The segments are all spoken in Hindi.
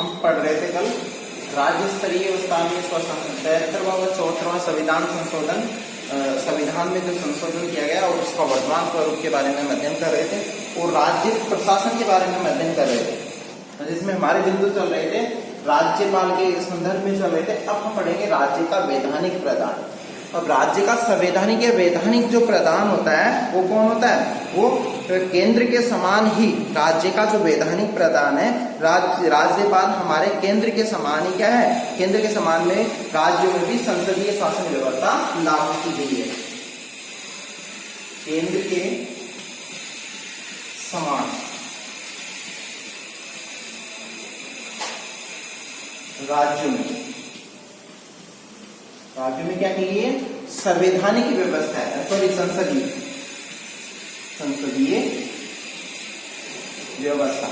हम पढ़ रहे थे कल राज्य स्तरीय व स्थानीय स्वशासन 73वां व 74वां संविधान संशोधन, संविधान में जो संशोधन किया गया और उसका वर्तमान स्वरूप के बारे में अध्ययन कर रहे थे और राज्य प्रशासन के बारे में अध्ययन कर रहे थे, जिसमें हमारे बिंदु चल रहे थे राज्यपाल के संदर्भ में चल रहे थे। अब हम पढ़ेंगे राज्य का वैधानिक प्रधान। अब राज्य का संवैधानिक या वैधानिक जो प्रधान होता है वो कौन होता है? वो केंद्र के समान ही राज्य का जो वैधानिक प्रधान है, राज्यपाल हमारे केंद्र के समान ही क्या है? केंद्र के समान में राज्यों में भी संसदीय शासन व्यवस्था लागू की गई है। केंद्र के समान राज्यों में क्या की गई है? संवैधानिक व्यवस्था है, सॉरी संसदीय व्यवस्था।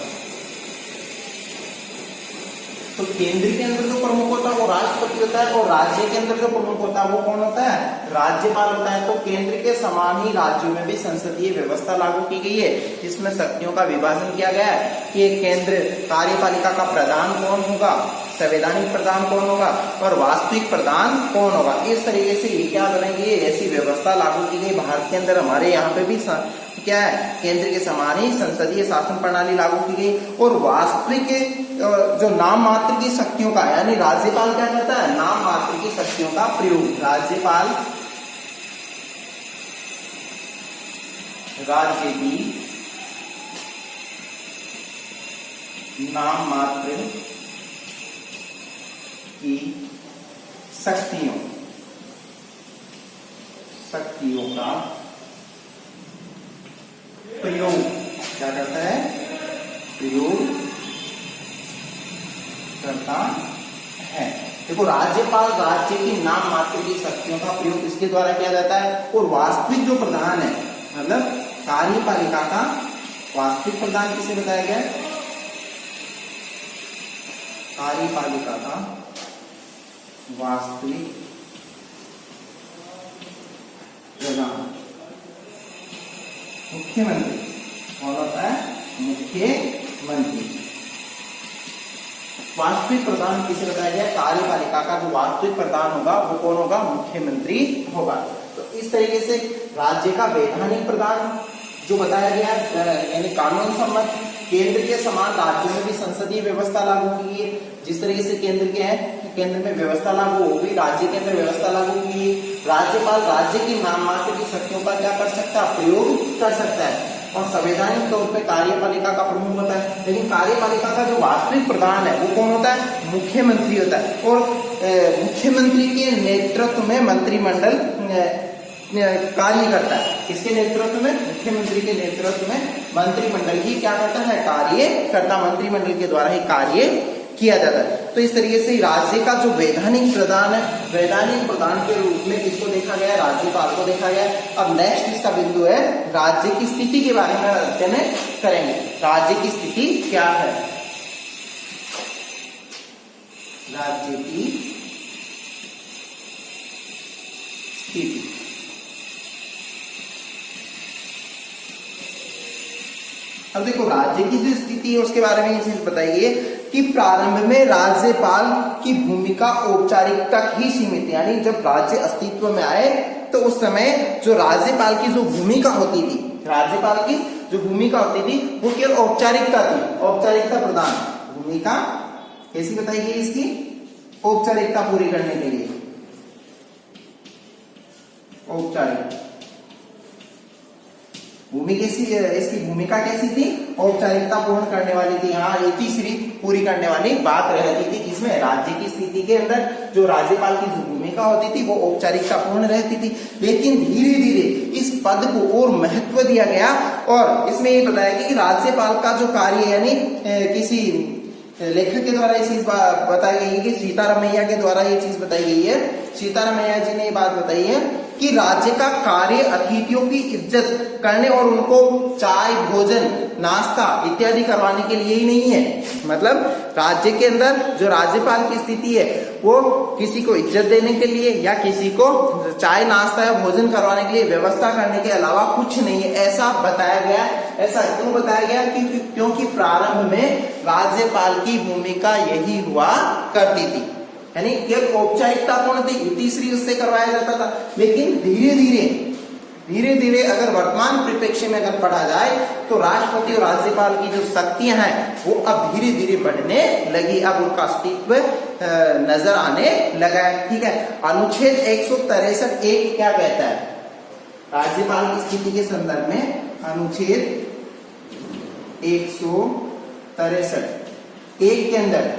तो केंद्र के अंदर जो प्रमुख होता है वो राष्ट्रपति होता है और राज्य के अंदर जो प्रमुख होता है वो कौन होता है? राज्यपाल होता है। तो केंद्र के समान ही राज्यों में भी संसदीय व्यवस्था लागू की गई है, जिसमें शक्तियों का विभाजन किया गया है कि केंद्र कार्यपालिका का प्रधान कौन होगा, संवैधानिक प्रधान कौन होगा और वास्तविक प्रधान कौन होगा। इस तरीके से ये क्या बनेगी? ऐसी व्यवस्था लागू की गई भारत के अंदर। हमारे यहाँ पे भी क्या है? केंद्र के समान ही संसदीय शासन प्रणाली लागू की गई और वास्तविक जो नाम मात्र की शक्तियों का, यानी राज्यपाल क्या करता है? नाम मात्र की शक्तियों का प्रयोग। राज्यपाल राज्य की नाम मात्र की शक्तियों का प्रयोग क्या करता है? प्रयोग करता है। देखो, राज्यपाल राज्य की नाम मात्र की शक्तियों का प्रयोग इसके द्वारा किया जाता है और वास्तविक जो प्रधान है, मतलब कार्यपालिका का वास्तविक प्रधान किसे बताया गया? कार्यपालिका का वास्तविक प्रधान मुख्यमंत्री कौन होता है? मुख्यमंत्री। वास्तविक प्रधान किसे बताया गया? कार्यपालिका का जो वास्तविक प्रधान होगा वो कौन होगा? मुख्यमंत्री होगा। तो इस तरीके से राज्य का वैधानिक प्रधान जो बताया गया, यानी कानून सम्मत केंद्र के समान राज्यों में भी संसदीय व्यवस्था लागू की है। जिस तरीके से केंद्र के है, केंद्र में व्यवस्था लागू होगी, राज्य के अंदर व्यवस्था लागू की है। राज्यपाल राज्य की नाम मात्र की शक्तियों का क्या कर सकता है? प्रयोग कर सकता है और संवैधानिक तौर पे कार्यपालिका का प्रमुख होता है। लेकिन कार्यपालिका का जो वास्तविक प्रधान है वो कौन होता है? मुख्यमंत्री होता है और मुख्यमंत्री के नेतृत्व में मंत्रिमंडल कार्य करता है। किसके नेतृत्व में? मुख्यमंत्री के नेतृत्व में मंत्रिमंडल ही क्या करता है? कार्य करता। मंत्रिमंडल के द्वारा ही कार्य किया जाता है। तो इस तरीके से राज्य का जो वैधानिक प्रधान है, वैधानिक प्रधान के रूप में किसको देखा गया? राज्यपाल को देखा गया। अब नेक्स्ट इसका बिंदु है राज्य की स्थिति के बारे में अध्ययन करेंगे। राज्य की स्थिति क्या है? राज्य की स्थिति अब देखो, राज्य की जो स्थिति है उसके बारे में ये चीज बताइए कि प्रारंभ में राज्यपाल की भूमिका औपचारिक तक ही सीमित है। यानी जब राज्य अस्तित्व में आए तो उस समय जो राज्यपाल की जो भूमिका होती थी, राज्यपाल की जो भूमिका होती थी वो केवल औपचारिकता थी। औपचारिकता प्रदान भूमिका कैसी बताई गई? इसकी औपचारिकता पूरी करने के लिए औपचारिक इसकी भूमिका कैसी थी? औपचारिकता पूर्ण करने वाली थी। हाँ, ये तीसरी पूरी करने वाली बात रहती थी। इसमें राज्य की स्थिति के अंदर जो राज्यपाल की जो भूमिका होती थी वो औपचारिकता पूर्ण रहती थी। लेकिन धीरे धीरे इस पद को और महत्व दिया गया और इसमें ये बताया गया कि राज्यपाल का जो कार्य, यानी किसी लेखक के द्वारा ये चीज बताई गई है कि सीतारामैया के द्वारा ये चीज बताई गई है। सीतारामैया जी ने ये बात बताई है कि राज्य का कार्य अतिथियों की इज्जत करने और उनको चाय, भोजन, नाश्ता इत्यादि करवाने के लिए ही नहीं है। मतलब राज्य के अंदर जो राज्यपाल की स्थिति है वो किसी को इज्जत देने के लिए या किसी को चाय, नाश्ता या भोजन करवाने के लिए व्यवस्था करने के अलावा कुछ नहीं है, ऐसा बताया गया। ऐसा क्यों बताया गया? क्योंकि प्रारंभ में राज्यपाल की भूमिका यही हुआ करती थी, यानी केवल औपचारिकता पूर्ण थी, तीसरी उससे करवाया जाता था। लेकिन धीरे धीरे अगर वर्तमान परिप्रेक्ष्य में अगर पढ़ा जाए तो राष्ट्रपति और राज्यपाल की जो शक्तियां हैं वो अब धीरे धीरे बढ़ने लगी, अब उनका अस्तित्व नजर आने लगा है। ठीक है, अनुच्छेद 163 एक क्या कहता है? राज्यपाल की स्थिति के संदर्भ में अनुच्छेद 163 एक के अंदर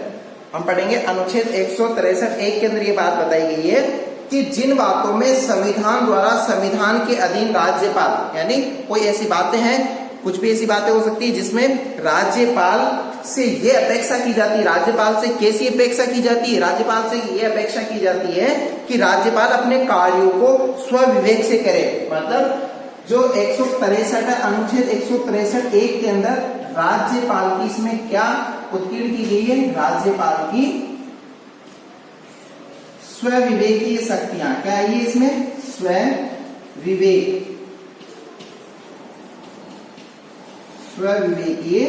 हम पढ़ेंगे। अनुच्छेद 163 एक के अंदर ये बात बताई गई है कि जिन बातों में संविधान द्वारा संविधान के अधीन राज्यपाल, यानी कोई ऐसी बातें हैं, कुछ भी ऐसी बातें हो सकती है जिसमें राज्यपाल से ये अपेक्षा की जाती है। राज्यपाल से कैसी अपेक्षा की जाती है? राज्यपाल से ये अपेक्षा की जाती है कि राज्यपाल अपने कार्यों को स्वविवेक से करे। मतलब जो 163 अनुच्छेद 163 एक के अंदर राज्यपाल की इसमें क्या उत्कीर्ण की गई है? राज्यपाल की स्वविवेकीय शक्तियां क्या है? ये इसमें स्वविवेकीय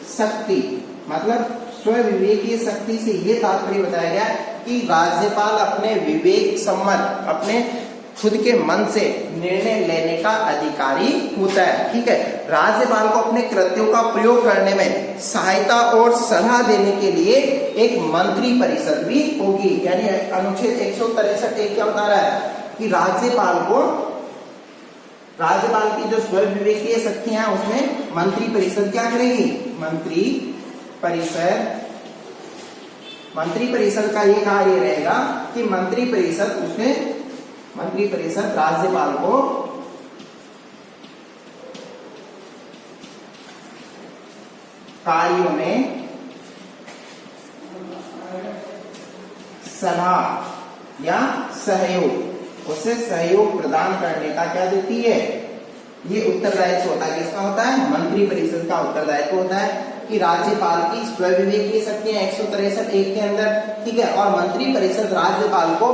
शक्ति, मतलब स्वविवेकीय शक्ति से ये तात्पर्य बताया गया कि राज्यपाल अपने विवेक सम्मत, अपने खुद के मन से निर्णय लेने का अधिकारी होता है। ठीक है, राज्यपाल को अपने कृत्यों का प्रयोग करने में सहायता और सलाह देने के लिए एक मंत्री परिषद भी होगी। यानी अनुच्छेद 163 एक क्या बता रहा है कि राज्यपाल की जो स्वविवेकीय शक्तियां हैं उसमें मंत्री परिषद क्या करेगी? मंत्री परिषद का ये कार्य रहेगा कि मंत्री परिषद राज्यपाल को कार्यों में सलाह या सहयोग, उसे सहयोग प्रदान करने का क्या देती है? ये उत्तरदायित्व होता है। किसका होता है? मंत्री परिषद का उत्तरदायित्व होता है कि राज्यपाल की स्वविवेकीय शक्तियां 163 एक के अंदर, ठीक है, और मंत्री परिषद राज्यपाल को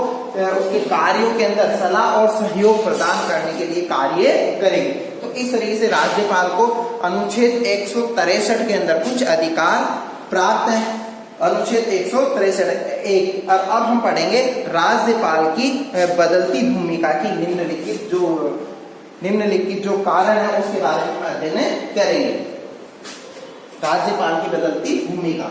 उसके कार्यों के अंदर सलाह और सहयोग प्रदान करने के लिए कार्य करेगी। तो इस तरीके से राज्यपाल को अनुच्छेद 163 के अंदर कुछ अधिकार प्राप्त है। अनुच्छेद 163 एक। और अब हम पढ़ेंगे राज्यपाल की बदलती भूमिका की निम्नलिखित जो कारण है उसके बारे में अध्ययन करेंगे। राज्यपाल की बदलती भूमिका।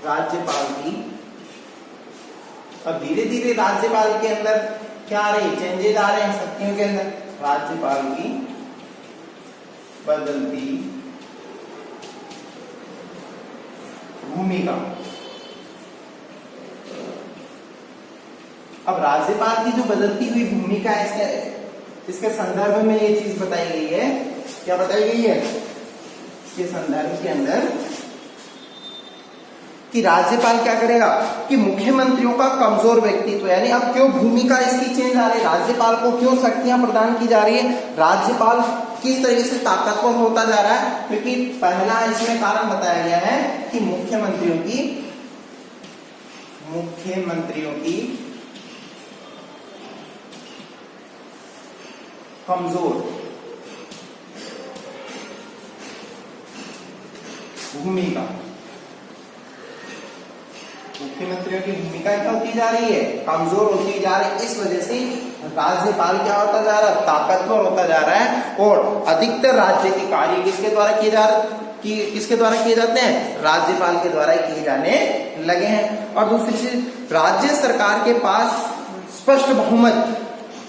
राज्यपाल की अब धीरे धीरे राज्यपाल के अंदर क्या आ रही है? चेंजेस आ रहे हैं शक्तियों के अंदर। राज्यपाल की बदलती भूमिका। अब राज्यपाल की जो बदलती हुई भूमिका है इसके संदर्भ में ये चीज बताई गई है। क्या बताई गई है? इसके संदर्भ के अंदर कि राज्यपाल क्या करेगा कि मुख्यमंत्रियों का कमजोर व्यक्तित्व, यानी अब क्यों भूमिका इसकी चेंज आ रही है, राज्यपाल को क्यों शक्तियां प्रदान की जा रही है, राज्यपाल किस तरीके से ताकतवर होता जा रहा है? क्योंकि पहला इसमें कारण बताया गया है कि मुख्यमंत्रियों की कमजोर भूमिका। मुख्यमंत्रियों की भूमिका क्या होती जा रही है? कमजोर होती जा रही है। इस वजह से राज्यपाल क्या होता जा रहा है? ताकतवर होता जा रहा है। और अधिकतर राज्य के कार्य किसके द्वारा किए जाते हैं? राज्यपाल के द्वारा किए जाने लगे हैं। और दूसरी चीज, राज्य सरकार के पास स्पष्ट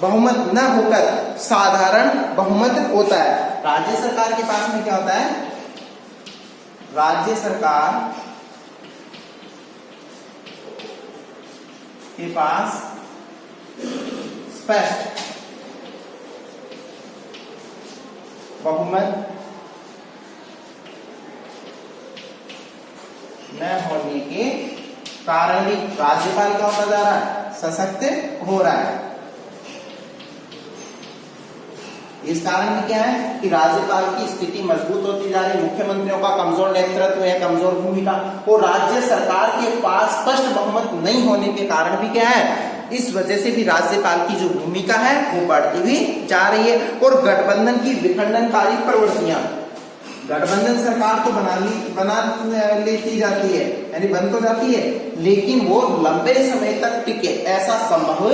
बहुमत न होकर साधारण बहुमत होता है। राज्य सरकार के पास में क्या होता है? राज्य सरकार के पास स्पष्ट बहुमत न होने के कारण भी राज्यपाल क्या होता जा रहा है, सशक्त हो रहा है। इस कारण भी क्या है कि राज्यपाल की स्थिति मजबूत होती जा रही है, मुख्यमंत्रियों का कमजोर नेतृत्व है, कमजोर भूमिका, और राज्य सरकार के पास स्पष्ट बहुमत नहीं होने के कारण भी क्या है, इस वजह से भी राज्यपाल की जो भूमिका है वो बढ़ती हुई जा रही है। और गठबंधन की विखंडनकारी प्रवृत्तियां, गठबंधन सरकार तो बना लेती जाती है, यानी बन तो जाती है, लेकिन वो लंबे समय तक टिके ऐसा संभव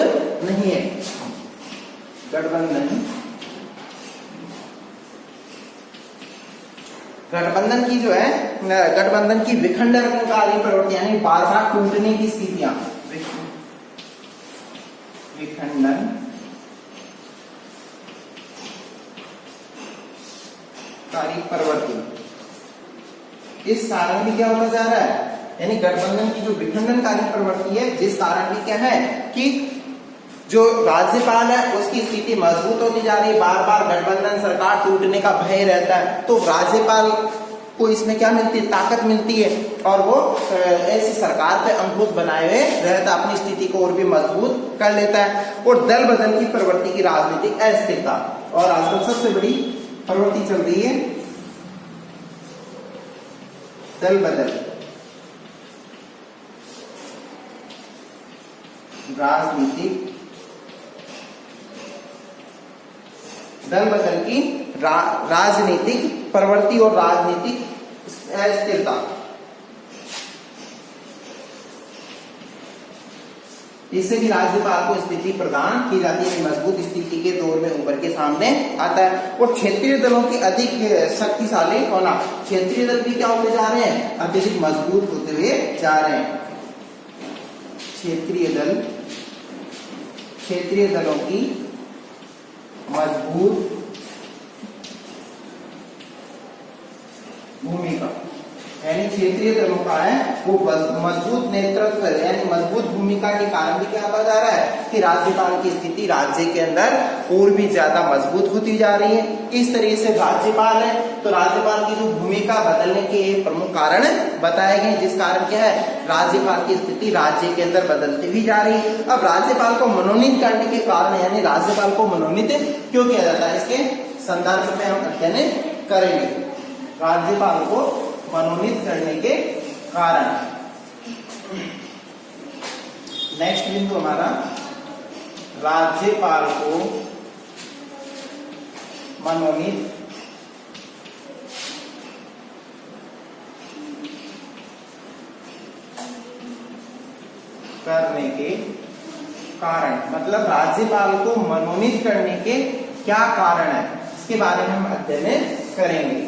नहीं है। गठबंधन की जो है, गठबंधन की विखंडनकारी प्रवृत्ति यानी बार बार टूटने की स्थितियां, विखंडन कारी प्रवृत्ति, इस कारण भी क्या होता जा रहा है, यानी गठबंधन की जो विखंडनकारी प्रवृत्ति है, जिस कारण भी क्या है कि जो राज्यपाल है उसकी स्थिति मजबूत होती जा रही है, बार बार गठबंधन सरकार टूटने का भय रहता है, तो राज्यपाल को इसमें क्या मिलती है, ताकत मिलती है, और वो ऐसी सरकार पे अंकुश बनाए हुए रहता, अपनी स्थिति को और भी मजबूत कर लेता है। और दल बदल की प्रवृत्ति की राजनीतिक अस्थिरता, और आजकल सबसे बड़ी प्रवृत्ति चल रही है दल बदल, राजनीतिक दल बदल की राजनीतिक प्रवृत्ति और राजनीतिक अस्थिरता, इससे भी राज्यपाल को स्थिति प्रदान की जाती है, मजबूत स्थिति के दौर में उभर के सामने आता है। और क्षेत्रीय दलों के अधिक शक्तिशाली होना, क्षेत्रीय दल भी क्या होते जा रहे हैं, अत्यधिक मजबूत होते हुए जा रहे हैं। क्षेत्रीय दलों की मजबूत भूमिका, यानी क्षेत्रीय दलों का है वो मजबूत नेतृत्व यानी मजबूत भूमिका के कारण भी क्या होता जा रहा है कि राज्यपाल की स्थिति राज्य के अंदर और भी ज्यादा मजबूत होती जा रही है। इस तरीके से राज्यपाल है तो राज्यपाल की जो भूमिका बदलने के प्रमुख कारण बताए गए, जिस कारण क्या है राज्यपाल की स्थिति राज्य के अंदर बदलती भी जा रही है। अब राज्यपाल को मनोनीत करने के कारण यानी राज्यपाल को मनोनीत क्यों किया जाता है, इसके संदर्भ में हम अध्ययन करेंगे। राज्यपाल को मनोनीत करने के कारण, नेक्स्ट बिंदु हमारा राज्यपाल को मनोनीत करने के कारण, मतलब राज्यपाल को मनोनीत करने के क्या कारण है इसके बारे में हम अध्ययन करेंगे।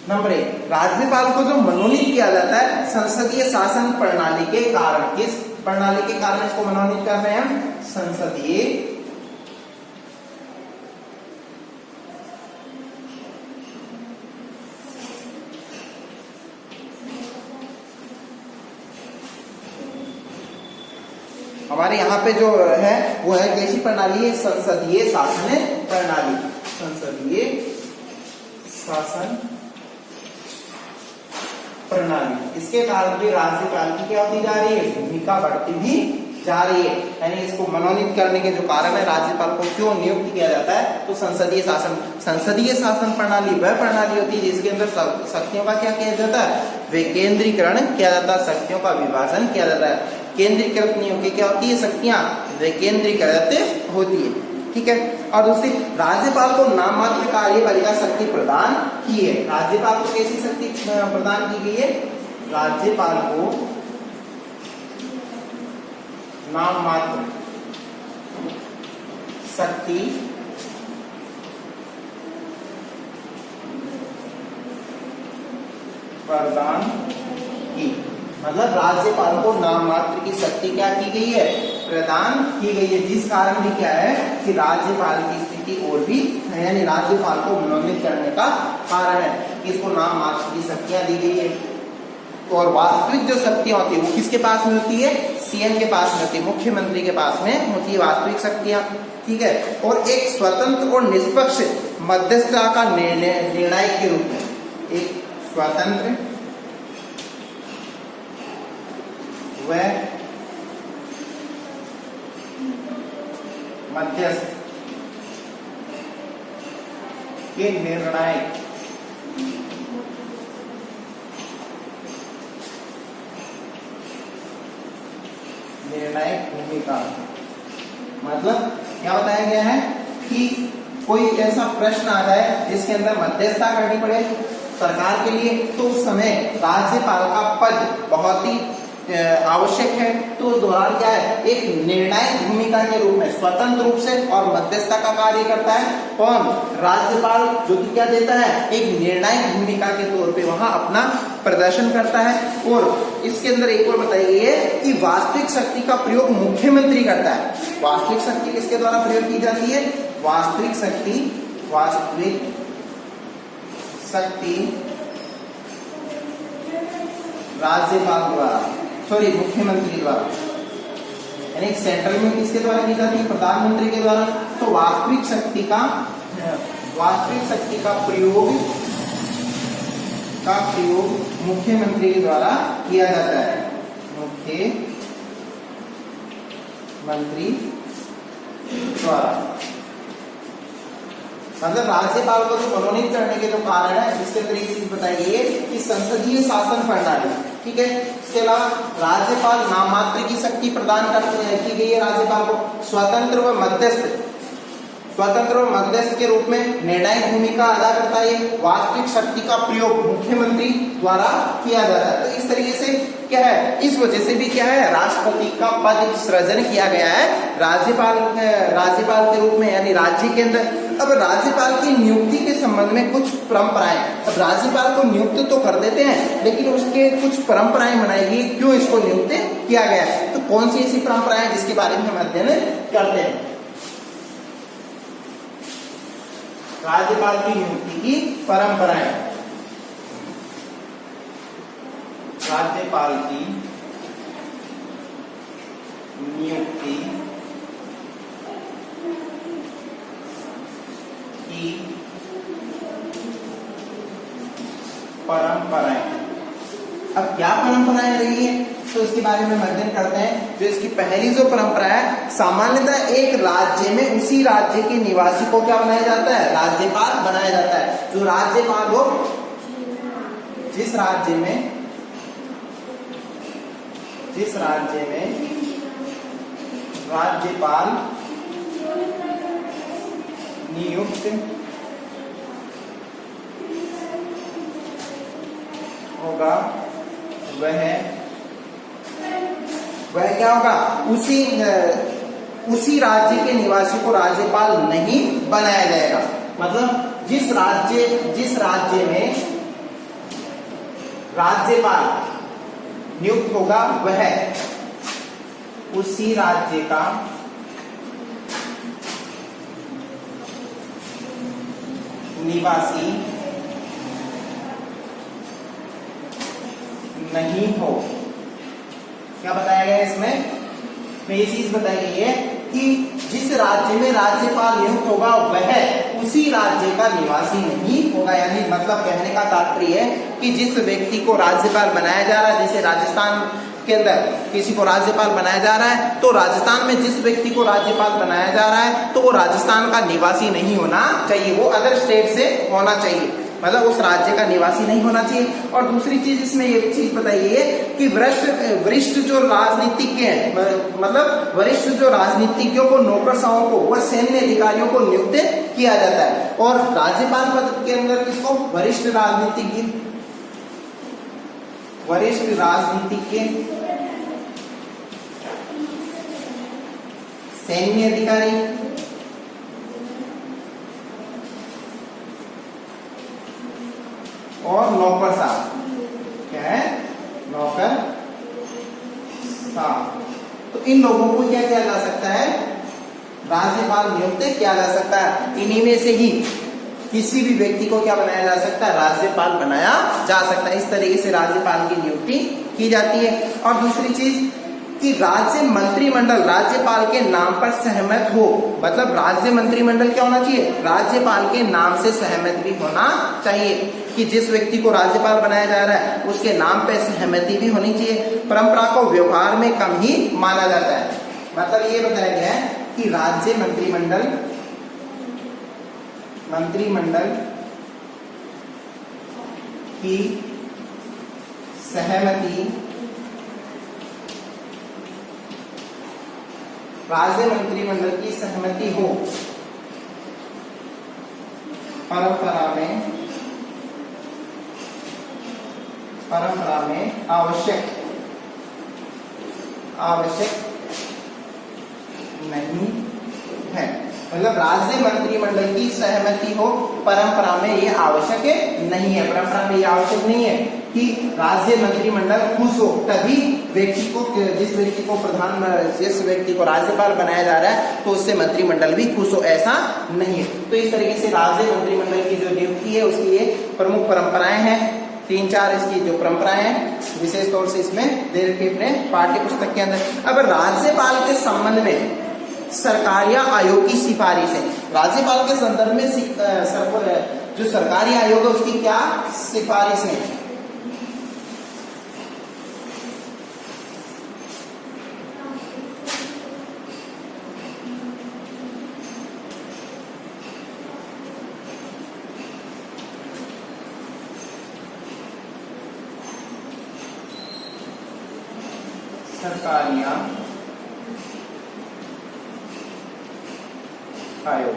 नंबर 1, राज्यपाल को जो मनोनीत किया जाता है संसदीय शासन प्रणाली के कारण। किस प्रणाली के कारण इसको मनोनीत कर रहे हैं हम, संसदीय हमारे यहाँ पे जो है वो है कैसी प्रणाली है, संसदीय शासन प्रणाली, संसदीय शासन प्रणाली। इसके कारण भी राज्यपाल की क्या होती जा रही है, भूमिका बढ़ती भी जा रही है। यानी इसको मनोनीत करने के जो कारण है राज्यपाल को क्यों नियुक्त किया जाता है, तो संसदीय शासन प्रणाली वह प्रणाली होती है जिसके अंदर शक्तियों का क्या किया जाता है, विकेंद्रीकरण किया जाता है, शक्तियों का विभाजन किया जाता है। केंद्रीकृत नहीं होकर क्या होती है, शक्तियां विकेंद्रीकृत होती है, ठीक है। और दूसरी, राज्यपाल को नाम मात्र कार्यपालिका शक्ति प्रदान की है। राज्यपाल को कैसी शक्ति प्रदान की गई है, राज्यपाल को नाम मात्र शक्ति प्रदान की, मतलब राज्यपाल को नाम मात्र की शक्ति क्या की गई है, प्रदान की गई है, जिस कारण भी क्या है कि राज्यपाल की स्थिति और भी यानी राज्यपाल को मनोनीत करने का कारण है, इसको नाम मात्र की शक्तियां दी गई है। और वास्तविक जो शक्तियां होती है वो किसके पास में होती है, सीएम के पास में होती है, मुख्यमंत्री के पास में होती है वास्तविक शक्तियां, ठीक है। और एक स्वतंत्र और निष्पक्ष मध्यस्थता का निर्णायक के रूप में, एक स्वतंत्र व मध्यस्थ के निर्णायक भूमिका। मतलब क्या बताया गया है कि कोई ऐसा प्रश्न आ जाए जिसके अंदर मध्यस्थता करनी पड़े सरकार के लिए, तो उस समय राज्यपाल का पद बहुत ही आवश्यक है। तो उस दौरान क्या है, एक निर्णायक भूमिका के रूप में स्वतंत्र रूप से और मध्यस्थता का कार्य करता है। कौन? राज्यपाल, जो कि क्या देता है, एक निर्णायक भूमिका के तौर पे वहां अपना प्रदर्शन करता है। और इसके अंदर एक और बताई गई है कि वास्तविक शक्ति का प्रयोग मुख्यमंत्री करता है। वास्तविक शक्ति किसके द्वारा प्रयोग की जाती है? वास्तविक शक्ति राज्यपाल द्वारा, सॉरी मुख्यमंत्री द्वारा, यानी सेंट्रल में किसके द्वारा की जाती है? प्रधानमंत्री के द्वारा। तो वास्तविक शक्ति का प्रयोग मुख्यमंत्री के द्वारा किया जाता है। मुख्यमंत्री द्वारा मतलब राज्यपाल को जो मनोनीत करने के जो कारण है, जिसके अंदर एक चीज बताई गई है कि संसदीय शासन प्रणाली, ठीक है। इसके अलावा राज्यपाल नाममात्र की शक्ति प्रदान की गई है राज्यपाल को। स्वतंत्र व मध्यस्थ के रूप में निर्णायक भूमिका अदा करता है। वास्तविक शक्ति का प्रयोग मुख्यमंत्री द्वारा किया जाता है। तो इस तरीके से क्या है, इस वजह से भी क्या है, राष्ट्रपति का पद सृजन किया गया है राज्यपाल के रूप में, यानी राज्य के अंदर। अब राज्यपाल की नियुक्ति के संबंध में कुछ परंपराएं, अब राज्यपाल को नियुक्त तो कर देते हैं, लेकिन उसके कुछ परंपराएं बनाई गई, क्यों इसको नियुक्त किया गया है। तो कौन सी ऐसी परंपराएं जिसके बारे में हम अध्ययन करते हैं? राज्यपाल की नियुक्ति की परंपराएं। राज्यपाल की नियुक्ति की परंपराएं। अब क्या परंपराएं रही है, तो इसके बारे में अध्ययन करते हैं। जो इसकी पहली जो परंपरा है, सामान्यतः एक राज्य में उसी राज्य के निवासी को क्या बनाया जाता है? राज्यपाल बनाया जाता है। जो राज्यपाल हो, जिस राज्य में राज्यपाल नियुक्त होगा, वह क्या होगा, उसी राज्य के निवासी को राज्यपाल नहीं बनाया जाएगा। मतलब जिस राज्य में राज्यपाल नियुक्त होगा, वह उसी राज्य का निवासी नहीं हो। क्या बताया गया इसमें? ये चीज बताई गई है कि जिस राज्य में राज्यपाल नियुक्त होगा, वह उसी राज्य का निवासी नहीं होगा। यानी मतलब कहने का तात्पर्य है कि जिस व्यक्ति को राज्यपाल बनाया जा रहा है, जैसे राजस्थान के अंदर किसी को राज्यपाल बनाया जा रहा है, तो राजस्थान में जिस व्यक्ति को राज्यपाल बनाया जा रहा है, तो वो राजस्थान का निवासी नहीं होना चाहिए, वो अदर स्टेट से होना चाहिए, मतलब उस राज्य का निवासी नहीं होना चाहिए। और दूसरी चीज इसमें ये चीज बताई है कि वरिष्ठ जो राजनीतिज्ञ हैं, मतलब वरिष्ठ जो राजनीतिज्ञों को, नौकरशाहों को, वह सैन्य अधिकारियों को नियुक्त किया जाता है। और राज्यपाल पद के अंदर किसको? वरिष्ठ राजनीतिज्ञ, सैन्य अधिकारी और नौकरशाह। क्या है? नौकरशाह। तो इन लोगों को क्या किया जा सकता है? राज्यपाल नियुक्त किया जा सकता है। इन्हीं में से ही किसी भी व्यक्ति को क्या बनाया जा सकता है? राज्यपाल बनाया जा सकता है। इस तरीके से राज्यपाल की नियुक्ति की जाती है। और दूसरी चीज कि राज्य मंत्रिमंडल राज्यपाल के नाम पर सहमत हो। मतलब राज्य मंत्रिमंडल क्या होना चाहिए, राज्यपाल के नाम से सहमत भी होना चाहिए, कि जिस व्यक्ति को राज्यपाल बनाया जा रहा है उसके नाम पे सहमति भी होनी चाहिए। परंपरा को व्यवहार में कम ही माना जाता है। मतलब ये बताया गया है कि राज्य मंत्रिमंडल की सहमति, राज्य मंत्रिमंडल की सहमति हो परंपरा में आवश्यक नहीं है। मतलब राज्य मंत्रिमंडल की सहमति हो परंपरा में ये आवश्यक नहीं है। परंपरा में ये आवश्यक नहीं है कि राज्य मंत्रिमंडल खुश हो तभी व्यक्ति को, जिस व्यक्ति को राज्यपाल बनाया जा रहा है तो उससे मंत्रिमंडल भी खुश हो, ऐसा नहीं है। तो इस तरीके से राज्य मंत्रिमंडल की जो नियुक्ति है उसकी ये प्रमुख परंपराएं हैं। 3-4 इसकी जो परंपराएं हैं विशेष तौर से इसमें दे रखी अपने पाठ्य पुस्तक के अंदर। अब राज्यपाल के संबंध में सरकार या आयोग की सिफारिश है। राज्यपाल के संदर्भ में जो सरकारी आयोग है उसकी क्या सिफारिश है। सरकारिया आयोग।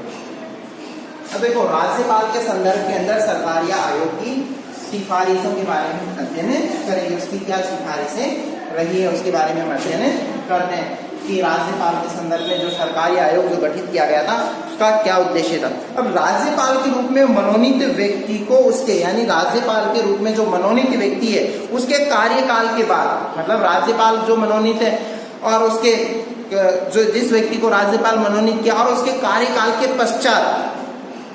अब देखो राज्यपाल के संदर्भ के अंदर सरकारी आयोग की सिफारिशों के बारे में अध्ययन करेंगे। उसकी क्या सिफारिशें रही है उसके बारे में हम अध्ययन करते हैं कि राज्यपाल के संदर्भ में जो सरकारी आयोग जो गठित किया गया था उसका क्या उद्देश्य था। अब राज्यपाल के रूप में मनोनीत व्यक्ति को उसके, यानी राज्यपाल के रूप में जो मनोनीत व्यक्ति है उसके कार्यकाल के बाद, मतलब राज्यपाल जो मनोनीत है और उसके जो जिस व्यक्ति को राज्यपाल मनोनीत किया और उसके कार्यकाल के पश्चात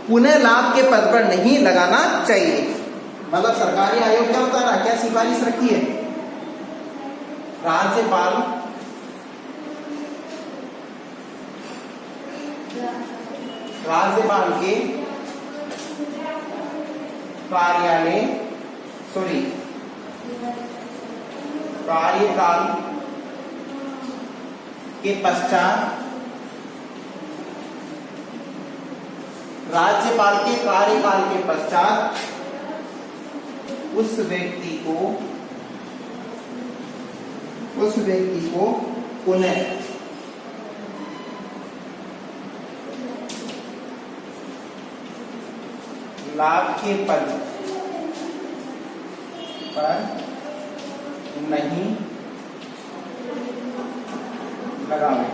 पुनः लाभ के पद पर नहीं लगाना चाहिए। मतलब सरकारी आयोग क्या बता रहा, क्या सिफारिश रखी है, राज्यपाल के कार्यकाल के पश्चात, राज्यपाल के कार्यकाल के पश्चात उस व्यक्ति को पुनः लाभ के पद पर नहीं लगावे।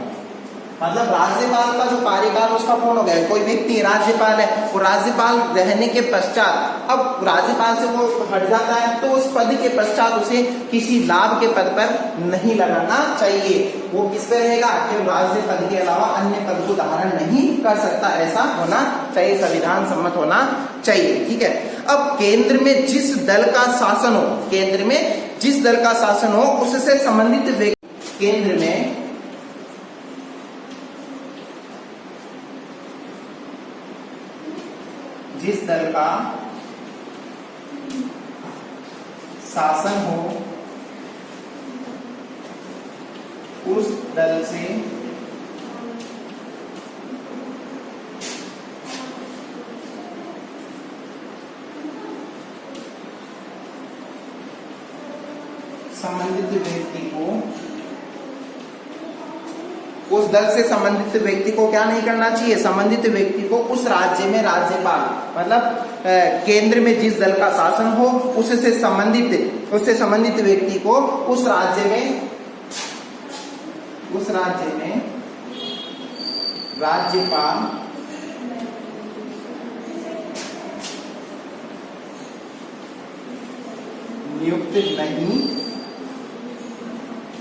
मतलब राज्यपाल का जो कार्यकाल उसका पूर्ण हो गया, कोई व्यक्ति राज्यपाल है, वो राज्यपाल रहने के पश्चात अब राज्यपाल से वो हट जाता है तो उस पद के पश्चात उसे किसी लाभ के पद पर नहीं लगाना चाहिए। वो किस पे रहेगा कि राज्य पद के अलावा अन्य पद को धारण नहीं कर सकता, ऐसा होना चाहिए, संविधान सम्मत होना चाहिए। ठीक है। अब केंद्र में जिस दल का शासन हो, केंद्र में जिस दल का शासन हो उससे संबंधित व्यक्ति, केंद्र में जिस दल का शासन हो उस दल से संबंधित व्यक्ति को, उस दल से संबंधित व्यक्ति को क्या नहीं करना चाहिए, संबंधित व्यक्ति को उस राज्य में राज्यपाल, मतलब केंद्र में जिस दल का शासन हो उससे संबंधित व्यक्ति को उस राज्य में राज्यपाल नियुक्त नहीं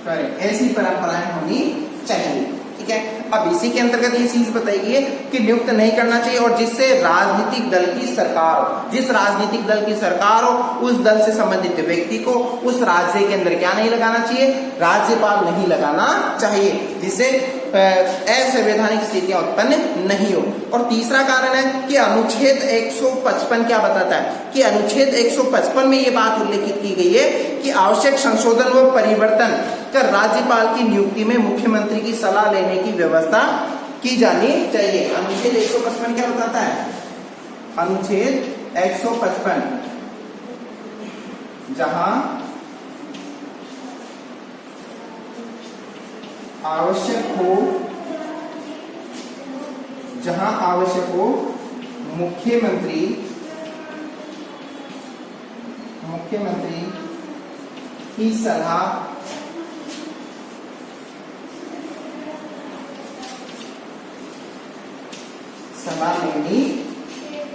करें, ऐसी परंपराएं होनी चाहिए। ठीक है। अब इसी के अंतर्गत ये चीज बताई है कि नियुक्त नहीं करना चाहिए, और जिससे राजनीतिक दल की सरकार हो, जिस राजनीतिक दल की सरकार हो उस दल से संबंधित व्यक्ति को उस राज्य के अंदर क्या नहीं लगाना चाहिए, राज्यपाल नहीं लगाना चाहिए, जिससे असंवैधानिक स्थितियां उत्पन्न नहीं हो। और तीसरा कारण है कि अनुच्छेद 155 क्या बताता है कि अनुच्छेद 155 में ये बात उल्लेखित की गई है कि आवश्यक संशोधन व परिवर्तन कर राज्यपाल की नियुक्ति में मुख्यमंत्री की सलाह लेने की व्यवस्था की जानी चाहिए। अनुच्छेद 155 क्या बताता है, अनुच्छेद 155 जहां आवश्यक हो मुख्यमंत्री की सलाह लेनी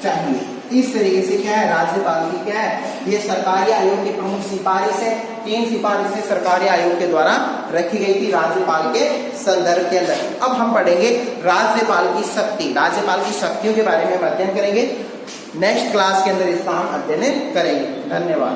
चाहिए। इस तरीके से क्या है, राज्यपाल की क्या है, ये सरकारी आयोग की प्रमुख सिफारिश है। 3 सिफारिशें सरकारी आयोग के द्वारा रखी गई थी राज्यपाल के संदर्भ के अंदर। अब हम पढ़ेंगे राज्यपाल की शक्ति, राज्यपाल की शक्तियों के बारे में हम अध्ययन करेंगे। नेक्स्ट क्लास के अंदर इसका हम अध्ययन करेंगे। धन्यवाद।